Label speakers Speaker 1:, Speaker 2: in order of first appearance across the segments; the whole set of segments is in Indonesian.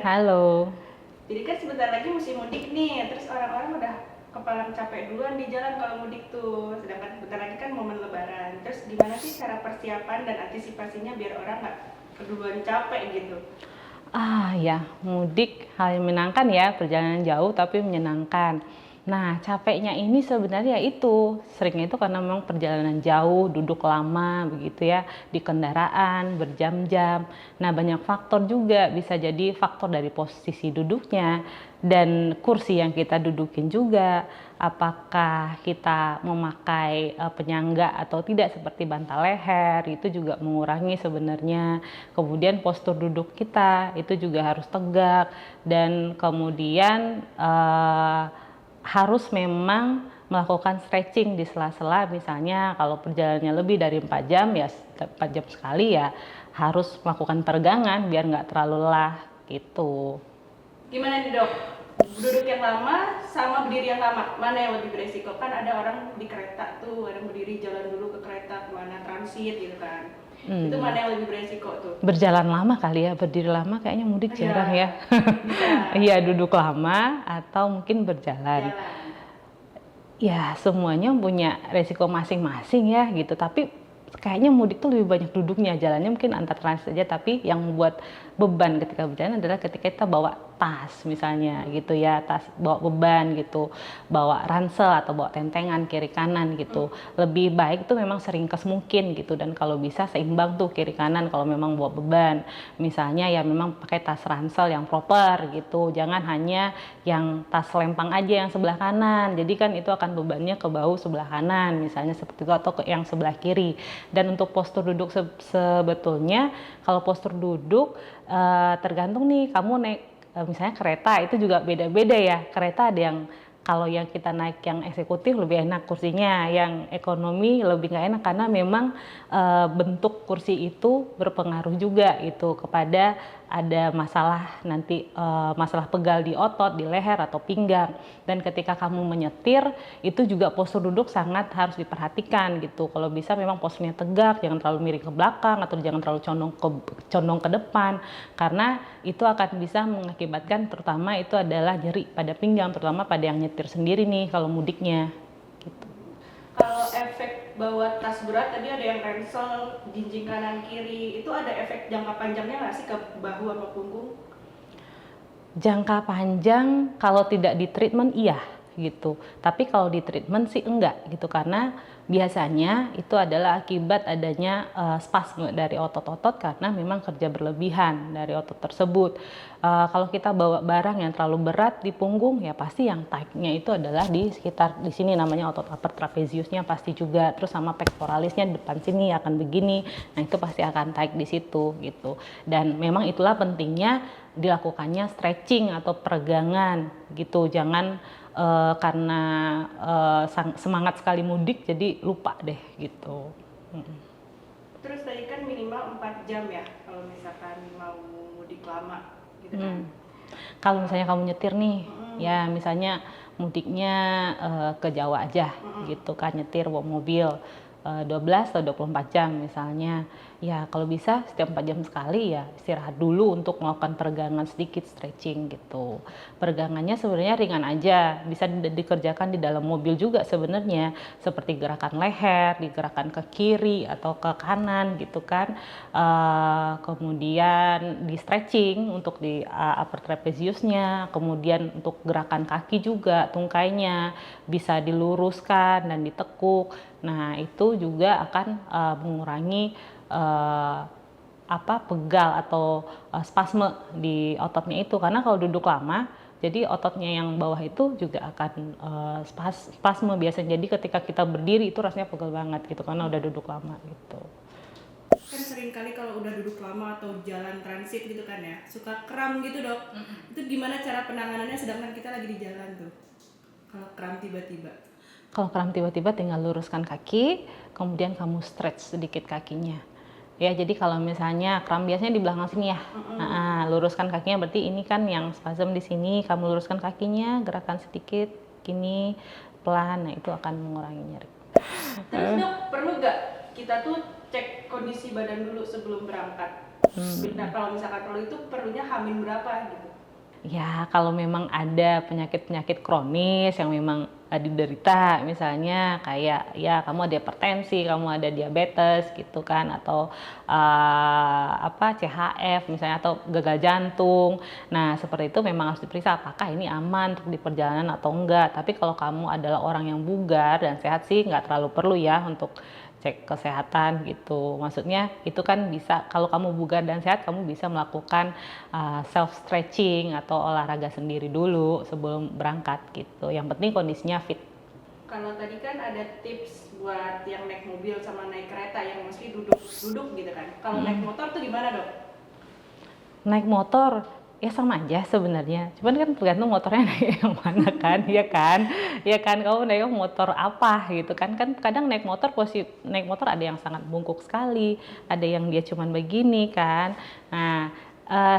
Speaker 1: Halo.
Speaker 2: Jadi kan sebentar lagi musim mudik nih, terus orang-orang udah kepala capek duluan di jalan kalau mudik tuh. Sedangkan sebentar lagi kan momen lebaran. Terus gimana sih cara persiapan dan antisipasinya biar orang nggak keduluan capek gitu?
Speaker 1: Ya, mudik hal yang menyenangkan ya, perjalanan jauh tapi menyenangkan. Nah, capeknya ini sebenarnya itu, seringnya itu karena memang perjalanan jauh, duduk lama begitu ya, di kendaraan, berjam-jam. Nah, banyak faktor juga, bisa jadi faktor dari posisi duduknya, dan kursi yang kita dudukin juga, apakah kita memakai penyangga atau tidak seperti bantal leher, itu juga mengurangi sebenarnya. Kemudian postur duduk kita itu juga harus tegak, dan kemudian harus memang melakukan stretching di sela-sela, misalnya kalau perjalanannya lebih dari 4 jam ya 4 jam sekali ya harus melakukan peregangan biar nggak terlalu lelah gitu.
Speaker 2: Gimana nih dok? Duduk yang lama sama berdiri yang lama, mana yang lebih beresiko? Kan ada orang di kereta tuh, ada berdiri jalan dulu ke kereta kemana transit gitu kan. Itu mana yang lebih beresiko tuh?
Speaker 1: Berjalan lama kali ya, berdiri lama kayaknya mudik jarang ya.
Speaker 2: Bisa.
Speaker 1: Iya, duduk lama atau mungkin berjalan.
Speaker 2: Jalan.
Speaker 1: Ya, semuanya punya resiko masing-masing ya gitu. Tapi kayaknya mudik tuh lebih banyak duduknya, jalannya mungkin antar transit saja. Tapi yang membuat beban ketika berjalan adalah ketika kita bawa tas misalnya gitu ya, tas bawa beban gitu, bawa ransel atau bawa tentengan kiri kanan gitu. Lebih baik tuh memang seringkas mungkin gitu, dan kalau bisa seimbang tuh kiri kanan kalau memang bawa beban. Misalnya ya memang pakai tas ransel yang proper gitu, jangan hanya yang tas lempang aja yang sebelah kanan, jadi kan itu akan bebannya ke bahu sebelah kanan misalnya seperti itu, atau ke yang sebelah kiri. Dan untuk postur duduk sebetulnya kalau postur duduk tergantung nih kamu naik misalnya kereta, itu juga beda-beda ya. Kereta ada yang kalau yang kita naik yang eksekutif lebih enak kursinya, yang ekonomi lebih nggak enak karena memang bentuk kursi itu berpengaruh juga itu kepada ada masalah nanti masalah pegal di otot, di leher atau pinggang. Dan ketika kamu menyetir itu juga postur duduk sangat harus diperhatikan gitu. Kalau bisa memang posturnya tegak, jangan terlalu miring ke belakang atau jangan terlalu condong ke depan, karena itu akan bisa mengakibatkan terutama itu adalah nyeri pada pinggang, terutama pada yang nyetir sendiri nih kalau mudiknya gitu.
Speaker 2: Kalau efek bawa tas berat tadi ada yang ransel, jinjing kanan kiri, itu ada efek jangka panjangnya nggak sih ke bahu sama punggung?
Speaker 1: Jangka panjang kalau tidak di treatment iya gitu, tapi kalau di treatment sih enggak gitu, karena biasanya itu adalah akibat adanya spasme dari otot-otot karena memang kerja berlebihan dari otot tersebut. Kalau kita bawa barang yang terlalu berat di punggung ya pasti yang tight-nya itu adalah di sekitar di sini, namanya otot upper trapeziusnya pasti juga, terus sama pectoralisnya depan sini akan begini, nah itu pasti akan tight di situ gitu. Dan memang itulah pentingnya dilakukannya stretching atau peregangan gitu, jangan karena semangat sekali mudik jadi lupa deh gitu.
Speaker 2: Terus tadi kan minimal 4 jam ya kalau misalkan mau mudik lama gitu kan.
Speaker 1: Kalau misalnya kamu nyetir nih, ya misalnya mudiknya ke Jawa aja gitu kan, nyetir bawa mobil 12 atau 24 jam misalnya. Ya kalau bisa setiap 4 jam sekali ya istirahat dulu untuk melakukan peregangan sedikit, stretching gitu. Peregangannya sebenarnya ringan aja, bisa dikerjakan di dalam mobil juga sebenarnya, seperti gerakan leher, digerakkan ke kiri atau ke kanan gitu kan. Kemudian di stretching untuk di upper trapeziusnya, kemudian untuk gerakan kaki juga, tungkainya bisa diluruskan dan ditekuk. Nah itu juga akan mengurangi pegal atau spasme di ototnya itu, karena kalau duduk lama jadi ototnya yang bawah itu juga akan spasme biasanya. Jadi ketika kita berdiri itu rasanya pegel banget gitu karena udah duduk lama gitu.
Speaker 2: Kan sering kali kalau udah duduk lama atau jalan transit gitu kan ya, suka kram gitu dok. Itu gimana cara penanganannya sedangkan kita lagi di jalan tuh? Kalau kram tiba-tiba.
Speaker 1: Kalau kram tiba-tiba tinggal luruskan kaki, kemudian kamu stretch sedikit kakinya. Ya, jadi kalau misalnya kram biasanya di belakang sini ya. Luruskan kakinya, berarti ini kan yang spasm di sini, kamu luruskan kakinya, gerakan sedikit gini pelan, nah itu akan mengurangi nyeri.
Speaker 2: Terus dok, perlu nggak kita tuh cek kondisi badan dulu sebelum berangkat? Nah, kalau misalkan perlu itu perlunya hamil berapa gitu?
Speaker 1: Ya, kalau memang ada penyakit-penyakit kronis yang memang diderita, misalnya kayak ya kamu ada hipertensi, kamu ada diabetes gitu kan, atau CHF misalnya, atau gagal jantung. Nah, seperti itu memang harus diperiksa apakah ini aman untuk di perjalanan atau enggak. Tapi kalau kamu adalah orang yang bugar dan sehat sih nggak terlalu perlu ya untuk cek kesehatan gitu. Maksudnya itu kan bisa, kalau kamu bugar dan sehat, kamu bisa melakukan self stretching atau olahraga sendiri dulu sebelum berangkat gitu. Yang penting kondisinya fit.
Speaker 2: Kalau tadi kan ada tips buat yang naik mobil sama naik kereta yang mesti duduk gitu kan. Kalau naik motor tuh gimana, Dok?
Speaker 1: Naik motor ya sama aja sebenarnya, cuman kan tergantung motornya naik yang mana kan, ya kan kamu naik motor apa gitu kan kadang naik motor ada yang sangat bungkuk sekali, ada yang dia cuman begini kan. Nah,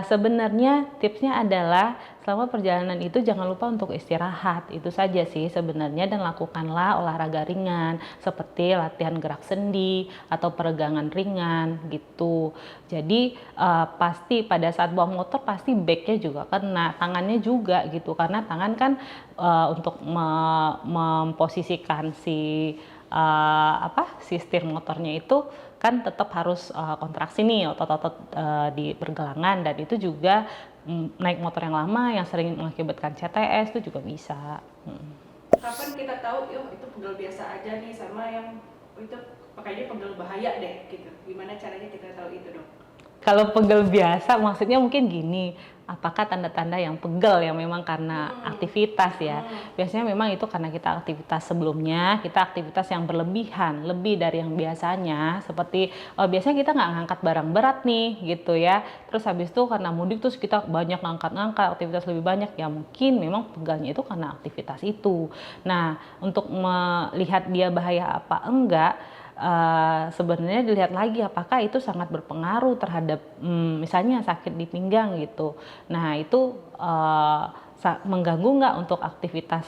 Speaker 1: sebenarnya tipsnya adalah selama perjalanan itu jangan lupa untuk istirahat, itu saja sih sebenarnya, dan lakukanlah olahraga ringan seperti latihan gerak sendi atau peregangan ringan gitu. Jadi pasti pada saat bawa motor pasti backnya juga kena, tangannya juga gitu, karena tangan kan untuk memposisikan si setir motornya itu kan tetap harus kontraksi nih otot-otot di pergelangan, dan itu juga naik motor yang lama yang sering mengakibatkan CTS itu juga bisa.
Speaker 2: Kapan kita tahu, itu pegel biasa aja nih sama yang itu pakainya pegel bahaya deh gitu. Gimana caranya kita tahu itu, Dok?
Speaker 1: Kalau pegel biasa maksudnya mungkin gini, apakah tanda-tanda yang pegel yang memang karena aktivitas ya. Biasanya memang itu karena kita aktivitas sebelumnya, kita aktivitas yang berlebihan, lebih dari yang biasanya. Seperti biasanya kita nggak ngangkat barang berat nih gitu ya. Terus habis itu karena mudik terus kita banyak ngangkat-ngangkat, aktivitas lebih banyak, ya mungkin memang pegalnya itu karena aktivitas itu. Nah, untuk melihat dia bahaya apa enggak, sebenarnya dilihat lagi apakah itu sangat berpengaruh terhadap misalnya sakit di pinggang gitu. Nah, itu mengganggu nggak untuk aktivitas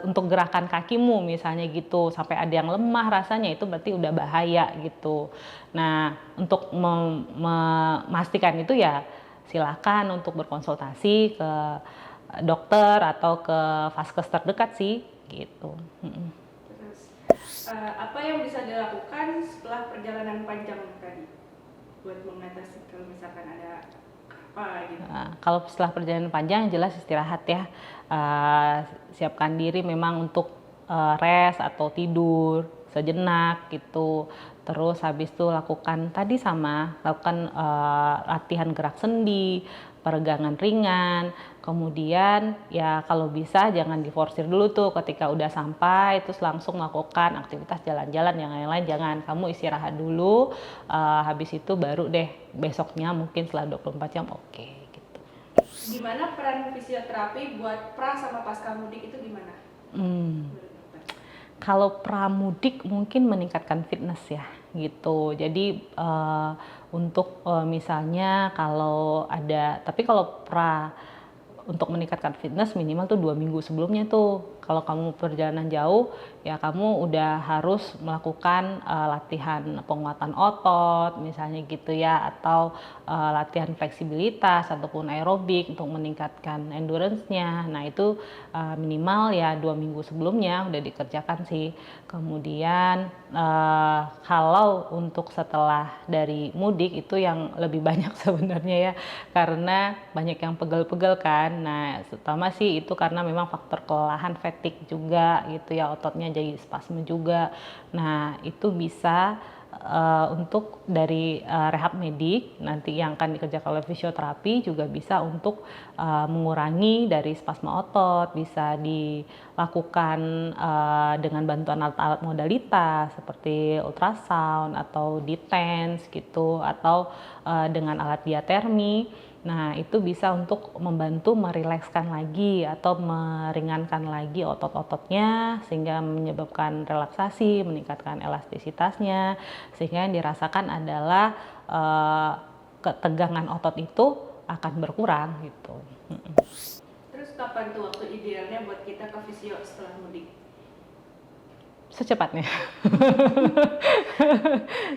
Speaker 1: untuk gerakan kakimu misalnya gitu, sampai ada yang lemah rasanya, itu berarti udah bahaya gitu. Nah, untuk memastikan itu ya silakan untuk berkonsultasi ke dokter atau ke vaskes terdekat sih gitu.
Speaker 2: Apa yang bisa dilakukan setelah perjalanan panjang tadi buat mengatasi kalau misalkan ada apa gitu?
Speaker 1: Kalau setelah perjalanan panjang jelas istirahat ya, siapkan diri memang untuk rest atau tidur sejenak gitu. Terus habis itu lakukan latihan gerak sendi, peregangan ringan. Kemudian ya kalau bisa jangan diforsir dulu tuh ketika udah sampai terus langsung melakukan aktivitas jalan-jalan, yang lain-lain jangan, kamu istirahat dulu, habis itu baru deh besoknya mungkin setelah 24 jam oke, gitu.
Speaker 2: Gimana peran fisioterapi buat pra sama pasca mudik itu gimana?
Speaker 1: Kalau pramudik mungkin meningkatkan fitness ya gitu. Jadi untuk misalnya kalau ada, tapi kalau untuk meningkatkan fitness minimal tuh 2 minggu sebelumnya tuh. Kalau kamu perjalanan jauh ya kamu udah harus melakukan latihan penguatan otot misalnya gitu ya, atau latihan fleksibilitas ataupun aerobik untuk meningkatkan endurance-nya. Nah itu minimal ya 2 minggu sebelumnya udah dikerjakan sih. Kemudian kalau untuk setelah dari mudik itu yang lebih banyak sebenarnya ya, karena banyak yang pegel-pegel kan. Nah, terutama sih itu karena memang faktor kelelahan, fatigue juga gitu ya, ototnya jadi spasme juga. Nah, itu bisa untuk dari rehab medik nanti yang akan dikerjakan oleh fisioterapi juga bisa untuk mengurangi dari spasme otot, bisa dilakukan dengan bantuan alat-alat modalitas seperti ultrasound atau D-TENS gitu, atau dengan alat diatermi. Nah, itu bisa untuk membantu merilekskan lagi atau meringankan lagi otot-ototnya sehingga menyebabkan relaksasi, meningkatkan elastisitasnya, sehingga yang dirasakan adalah ketegangan otot itu akan berkurang gitu.
Speaker 2: Terus kapan tuh waktu idealnya buat kita ke fisio setelah mudik?
Speaker 1: secepatnya.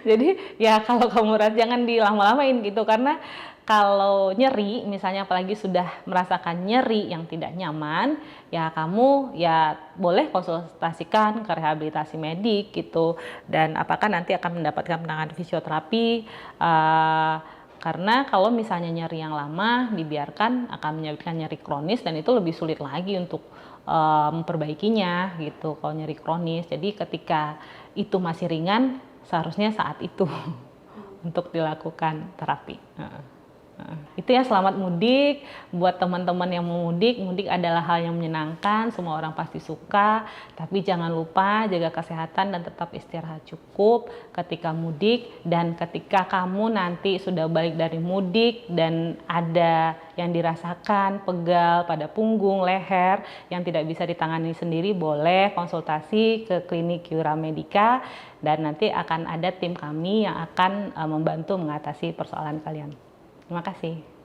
Speaker 1: Jadi ya kalau kamu rasa jangan dilama-lamain gitu, karena kalau nyeri misalnya apalagi sudah merasakan nyeri yang tidak nyaman, ya kamu ya boleh konsultasikan ke rehabilitasi medik gitu, dan apakah nanti akan mendapatkan penanganan fisioterapi, karena kalau misalnya nyeri yang lama dibiarkan akan menyebabkan nyeri kronis dan itu lebih sulit lagi untuk memperbaikinya gitu kalau nyeri kronis. Jadi ketika itu masih ringan seharusnya saat itu untuk dilakukan terapi. Itu ya, selamat mudik buat teman-teman yang mau mudik. Mudik adalah hal yang menyenangkan, semua orang pasti suka, tapi jangan lupa jaga kesehatan dan tetap istirahat cukup ketika mudik. Dan ketika kamu nanti sudah balik dari mudik dan ada yang dirasakan pegal pada punggung, leher yang tidak bisa ditangani sendiri, boleh konsultasi ke klinik Yura Medica dan nanti akan ada tim kami yang akan membantu mengatasi persoalan kalian. Terima kasih.